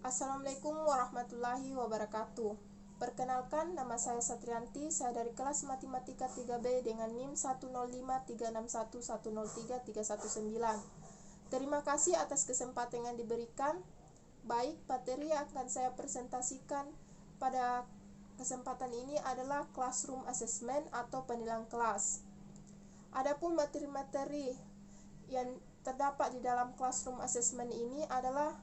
Assalamualaikum warahmatullahi wabarakatuh. Perkenalkan, nama saya Satrianti, saya dari kelas Matematika 3B dengan NIM 10536110339. Terima kasih atas kesempatan yang diberikan. Baik, materi yang akan saya presentasikan pada kesempatan ini adalah Classroom Assessment atau penilaian kelas. Adapun materi-materi yang terdapat di dalam Classroom Assessment ini adalah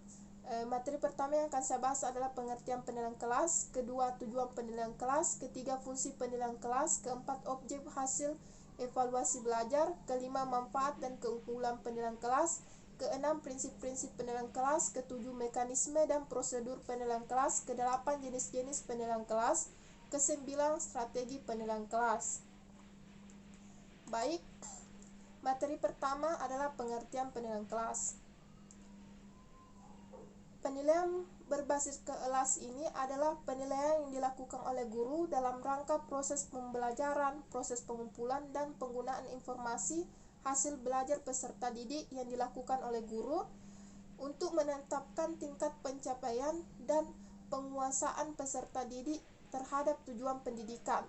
materi pertama yang akan saya bahas adalah pengertian penilaian kelas, kedua tujuan penilaian kelas, ketiga fungsi penilaian kelas, keempat objek hasil evaluasi belajar, kelima manfaat dan keunggulan penilaian kelas, keenam prinsip-prinsip penilaian kelas, ketujuh mekanisme dan prosedur penilaian kelas, kedelapan jenis-jenis penilaian kelas, kesembilan strategi penilaian kelas. Baik, materi pertama adalah pengertian penilaian kelas. Penilaian berbasis kelas ini adalah penilaian yang dilakukan oleh guru dalam rangka proses pembelajaran, proses pengumpulan, dan penggunaan informasi hasil belajar peserta didik yang dilakukan oleh guru untuk menetapkan tingkat pencapaian dan penguasaan peserta didik terhadap tujuan pendidikan.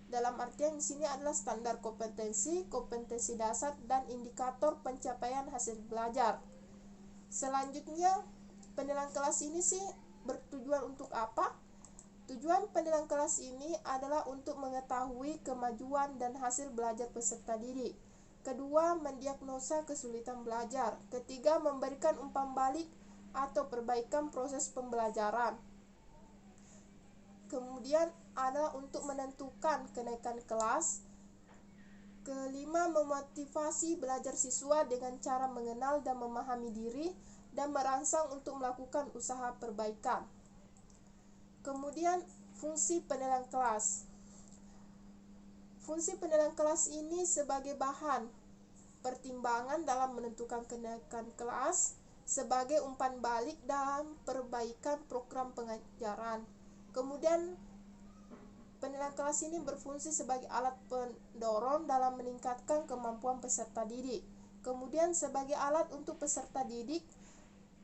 Dalam artian di sini adalah standar kompetensi, kompetensi dasar, dan indikator pencapaian hasil belajar. Selanjutnya, penilaian kelas ini bertujuan untuk apa? Tujuan penilaian kelas ini adalah untuk mengetahui kemajuan dan hasil belajar peserta didik. Kedua, mendiagnosa kesulitan belajar. Ketiga, memberikan umpan balik atau perbaikan proses pembelajaran. Kemudian ada untuk menentukan kenaikan kelas. Kelima, memotivasi belajar siswa dengan cara mengenal dan memahami diri dan merangsang untuk melakukan usaha perbaikan. Kemudian, fungsi penilaian kelas. Fungsi penilaian kelas ini sebagai bahan pertimbangan dalam menentukan kenaikan kelas, sebagai umpan balik dalam perbaikan program pengajaran. Kemudian, penilaian kelas ini berfungsi sebagai alat pendorong dalam meningkatkan kemampuan peserta didik. Kemudian, sebagai alat untuk peserta didik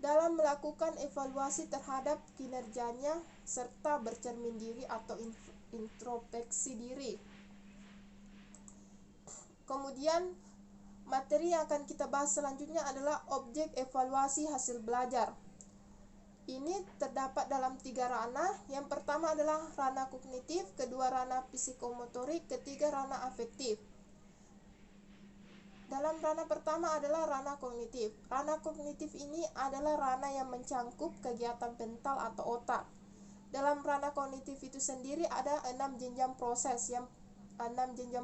dalam melakukan evaluasi terhadap kinerjanya serta bercermin diri atau introspeksi diri. Kemudian, materi yang akan kita bahas selanjutnya adalah objek evaluasi hasil belajar. Ini terdapat dalam 3 ranah. Yang pertama adalah ranah kognitif, kedua ranah psikomotorik, ketiga ranah afektif. Dalam ranah pertama adalah ranah kognitif. Ranah kognitif ini adalah ranah yang mencangkup kegiatan mental atau otak. Dalam ranah kognitif itu sendiri ada 6 jenjang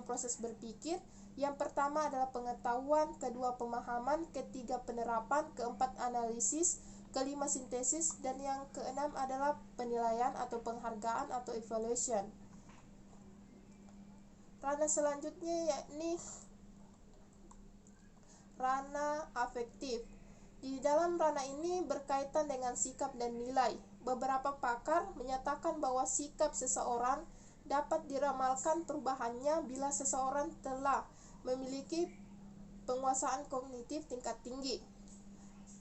proses berpikir. Yang pertama adalah pengetahuan, kedua pemahaman, ketiga penerapan, keempat analisis, kelima sintesis, dan yang keenam adalah penilaian atau penghargaan atau evaluation. Ranah selanjutnya yakni ranah afektif. Di dalam ranah ini berkaitan dengan sikap dan nilai. Beberapa pakar menyatakan bahwa sikap seseorang dapat diramalkan perubahannya bila seseorang telah memiliki penguasaan kognitif tingkat tinggi.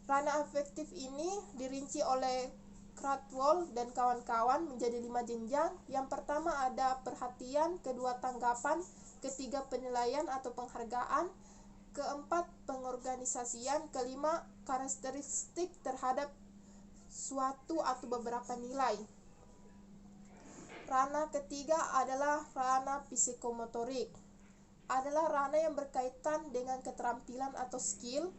Ranah afektif ini dirinci oleh Cradwell dan kawan-kawan menjadi 5 jenjang. Yang pertama ada perhatian, kedua tanggapan, ketiga penilaian atau penghargaan, keempat pengorganisasian, kelima karakteristik terhadap suatu atau beberapa nilai. Ranah ketiga adalah ranah psikomotorik. Adalah ranah yang berkaitan dengan keterampilan atau skill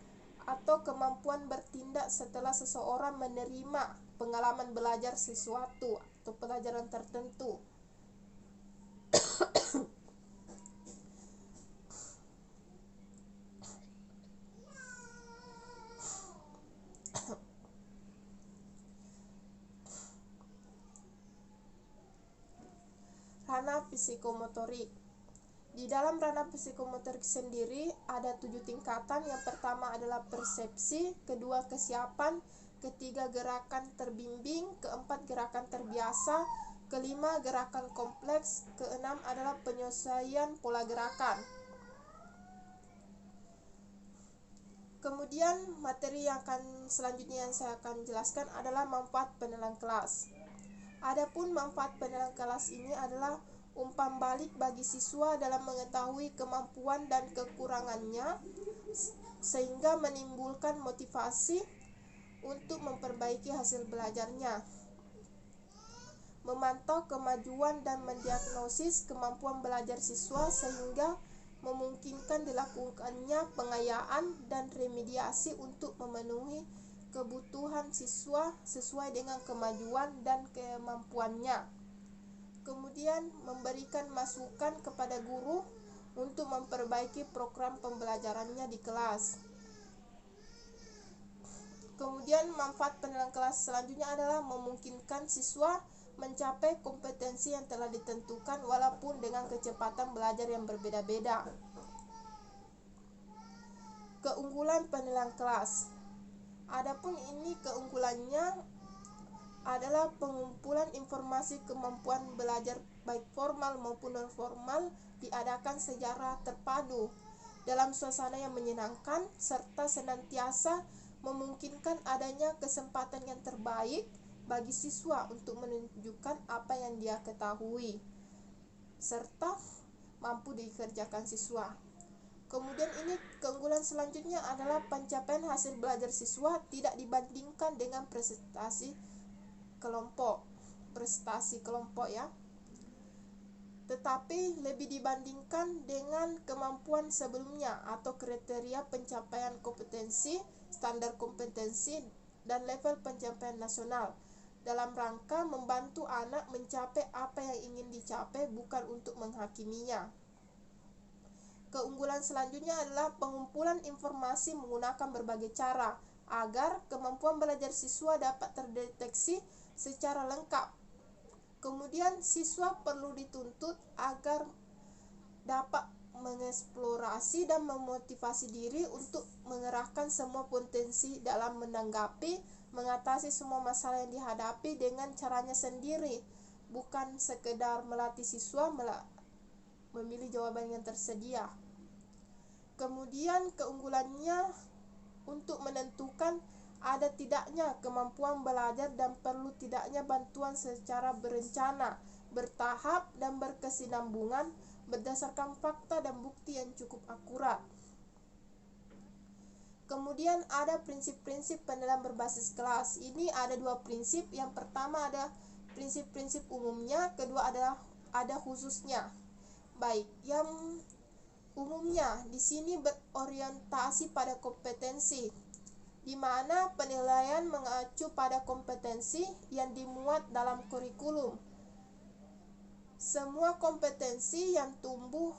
atau kemampuan bertindak setelah seseorang menerima pengalaman belajar sesuatu atau pelajaran tertentu. Ranah psikomotorik. Di dalam ranah psikomotorik sendiri ada 7 tingkatan. Yang pertama adalah persepsi, kedua kesiapan, ketiga gerakan terbimbing, keempat gerakan terbiasa, kelima gerakan kompleks, keenam adalah penyesuaian pola gerakan. Kemudian materi yang selanjutnya yang saya akan jelaskan adalah manfaat penilaian kelas. Adapun manfaat penilaian kelas ini adalah umpan balik bagi siswa dalam mengetahui kemampuan dan kekurangannya sehingga menimbulkan motivasi untuk memperbaiki hasil belajarnya. Memantau kemajuan dan mendiagnosis kemampuan belajar siswa sehingga memungkinkan dilakukannya pengayaan dan remediasi untuk memenuhi kebutuhan siswa sesuai dengan kemajuan dan kemampuannya. Kemudian memberikan masukan kepada guru untuk memperbaiki program pembelajarannya di kelas. Kemudian manfaat penilaian kelas selanjutnya adalah memungkinkan siswa mencapai kompetensi yang telah ditentukan walaupun dengan kecepatan belajar yang berbeda-beda. Keunggulan penilaian kelas. Adapun ini keunggulannya adalah pengumpulan informasi kemampuan belajar baik formal maupun non formal diadakan secara terpadu dalam suasana yang menyenangkan serta senantiasa memungkinkan adanya kesempatan yang terbaik bagi siswa untuk menunjukkan apa yang dia ketahui serta mampu dikerjakan siswa. Kemudian ini keunggulan selanjutnya adalah pencapaian hasil belajar siswa tidak dibandingkan dengan prestasi kelompok ya, tetapi lebih dibandingkan dengan kemampuan sebelumnya atau kriteria pencapaian kompetensi, standar kompetensi, dan level pencapaian nasional dalam rangka membantu anak mencapai apa yang ingin dicapai, bukan untuk menghakiminya. Keunggulan selanjutnya adalah pengumpulan informasi menggunakan berbagai cara agar kemampuan belajar siswa dapat terdeteksi secara lengkap. Kemudian siswa perlu dituntut agar dapat mengeksplorasi dan memotivasi diri untuk mengerahkan semua potensi dalam mengatasi semua masalah yang dihadapi dengan caranya sendiri, bukan sekedar melatih siswa memilih jawaban yang tersedia. Kemudian keunggulannya untuk menentukan ada tidaknya kemampuan belajar dan perlu tidaknya bantuan secara berencana, bertahap, dan berkesinambungan berdasarkan fakta dan bukti yang cukup akurat. Kemudian ada prinsip-prinsip penilaian berbasis kelas. Ini ada dua prinsip. Yang pertama ada prinsip-prinsip umumnya, kedua adalah ada khususnya. Baik, yang umumnya di sini berorientasi pada kompetensi, di mana penilaian mengacu pada kompetensi yang dimuat dalam kurikulum. Semua kompetensi yang tumbuh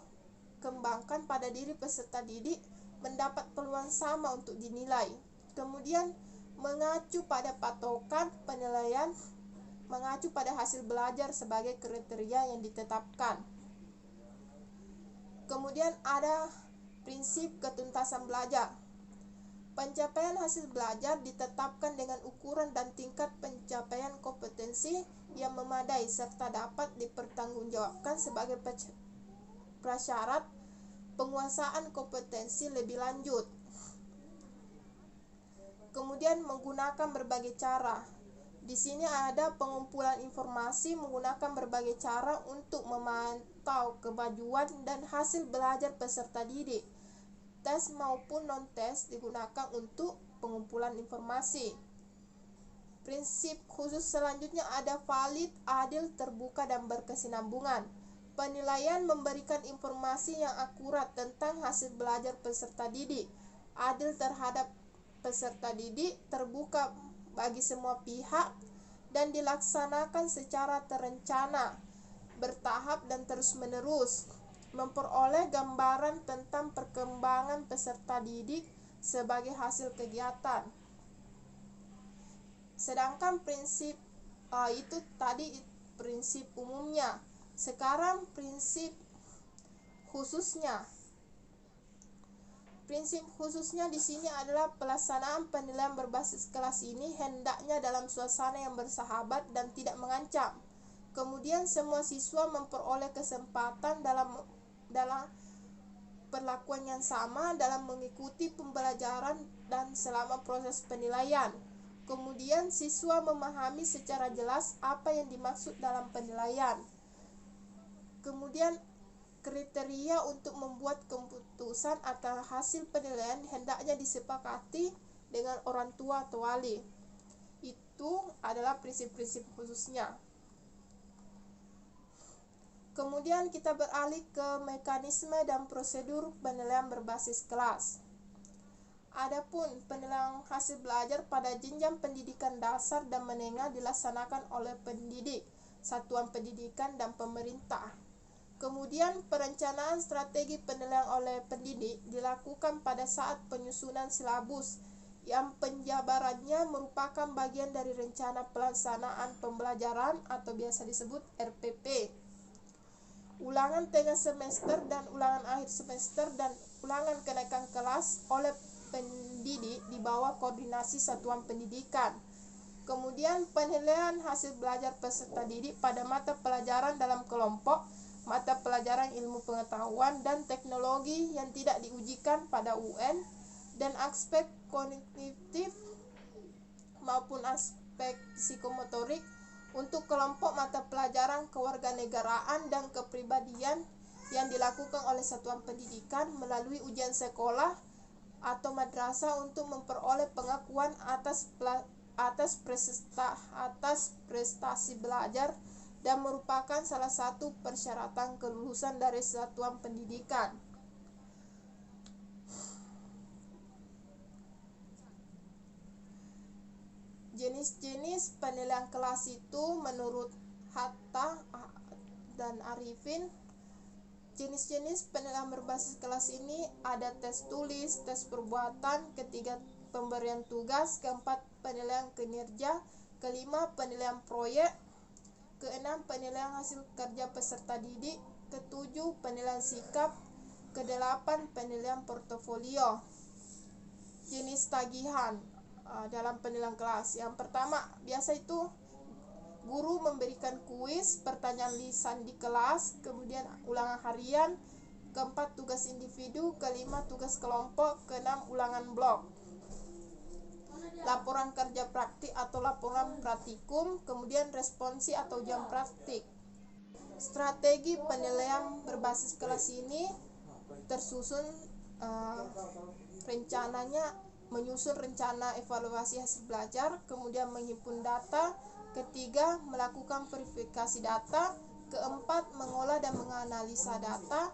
kembangkan pada diri peserta didik mendapat peluang sama untuk dinilai. Kemudian mengacu pada patokan penilaian, mengacu pada hasil belajar sebagai kriteria yang ditetapkan. Kemudian ada prinsip ketuntasan belajar. Pencapaian hasil belajar ditetapkan dengan ukuran dan tingkat pencapaian kompetensi yang memadai serta dapat dipertanggungjawabkan sebagai prasyarat penguasaan kompetensi lebih lanjut. Kemudian menggunakan berbagai cara. Di sini ada pengumpulan informasi menggunakan berbagai cara untuk memantau kemajuan dan hasil belajar peserta didik. Tes maupun non-tes digunakan untuk pengumpulan informasi. Prinsip khusus selanjutnya ada valid, adil, terbuka, dan berkesinambungan. Penilaian memberikan informasi yang akurat tentang hasil belajar peserta didik, adil terhadap peserta didik, terbuka bagi semua pihak, dan dilaksanakan secara terencana, bertahap, dan terus-menerus, memperoleh gambaran tentang perkembangan peserta didik sebagai hasil kegiatan. Sedangkan prinsip itu tadi prinsip umumnya. Sekarang prinsip khususnya. Prinsip khususnya di sini adalah pelaksanaan penilaian berbasis kelas ini hendaknya dalam suasana yang bersahabat dan tidak mengancam. Kemudian semua siswa memperoleh kesempatan dalam perlakuan yang sama dalam mengikuti pembelajaran dan selama proses penilaian. Kemudian siswa memahami secara jelas apa yang dimaksud dalam penilaian. Kemudian kriteria untuk membuat keputusan atas hasil penilaian hendaknya disepakati dengan orang tua atau wali. Itu adalah prinsip-prinsip khususnya. Kemudian kita beralih ke mekanisme dan prosedur penilaian berbasis kelas. Adapun penilaian hasil belajar pada jenjang pendidikan dasar dan menengah dilaksanakan oleh pendidik, satuan pendidikan, dan pemerintah. Kemudian perencanaan strategi penilaian oleh pendidik dilakukan pada saat penyusunan silabus yang penjabarannya merupakan bagian dari rencana pelaksanaan pembelajaran atau biasa disebut RPP. Ulangan tengah semester dan ulangan akhir semester dan ulangan kenaikan kelas oleh pendidik di bawah koordinasi satuan pendidikan. Kemudian penilaian hasil belajar peserta didik pada mata pelajaran dalam kelompok, mata pelajaran ilmu pengetahuan dan teknologi yang tidak diujikan pada UN, dan aspek kognitif maupun aspek psikomotorik untuk kelompok mata pelajaran kewarganegaraan dan kepribadian yang dilakukan oleh satuan pendidikan melalui ujian sekolah atau madrasah untuk memperoleh pengakuan atas prestasi belajar dan merupakan salah satu persyaratan kelulusan dari satuan pendidikan. Jenis-jenis penilaian kelas itu menurut Hatta dan Arifin, jenis-jenis penilaian berbasis kelas ini ada tes tulis, tes perbuatan, ketiga pemberian tugas, keempat penilaian kinerja, kelima penilaian proyek, keenam penilaian hasil kerja peserta didik, ketujuh penilaian sikap, kedelapan penilaian portofolio. Jenis tagihan dalam penilaian kelas. Yang pertama, biasa itu guru memberikan kuis, pertanyaan lisan di kelas, kemudian ulangan harian, keempat tugas individu, kelima tugas kelompok, keenam ulangan blok. Laporan kerja praktik atau laporan praktikum, kemudian responsi atau jam praktik. Strategi penilaian berbasis kelas ini tersusun rencananya menyusun rencana evaluasi hasil belajar, kemudian menghimpun data, ketiga melakukan verifikasi data, keempat mengolah dan menganalisa data,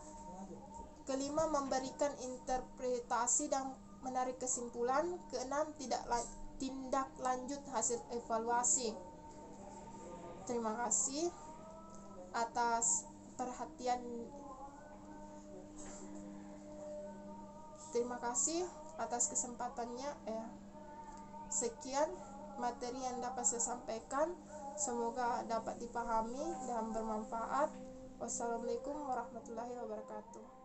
kelima memberikan interpretasi dan menarik kesimpulan, keenam tindak lanjut hasil evaluasi. Terima kasih atas perhatian. Terima kasih atas kesempatannya. Sekian materi yang dapat saya sampaikan, semoga dapat dipahami dan bermanfaat. Wassalamualaikum warahmatullahi wabarakatuh.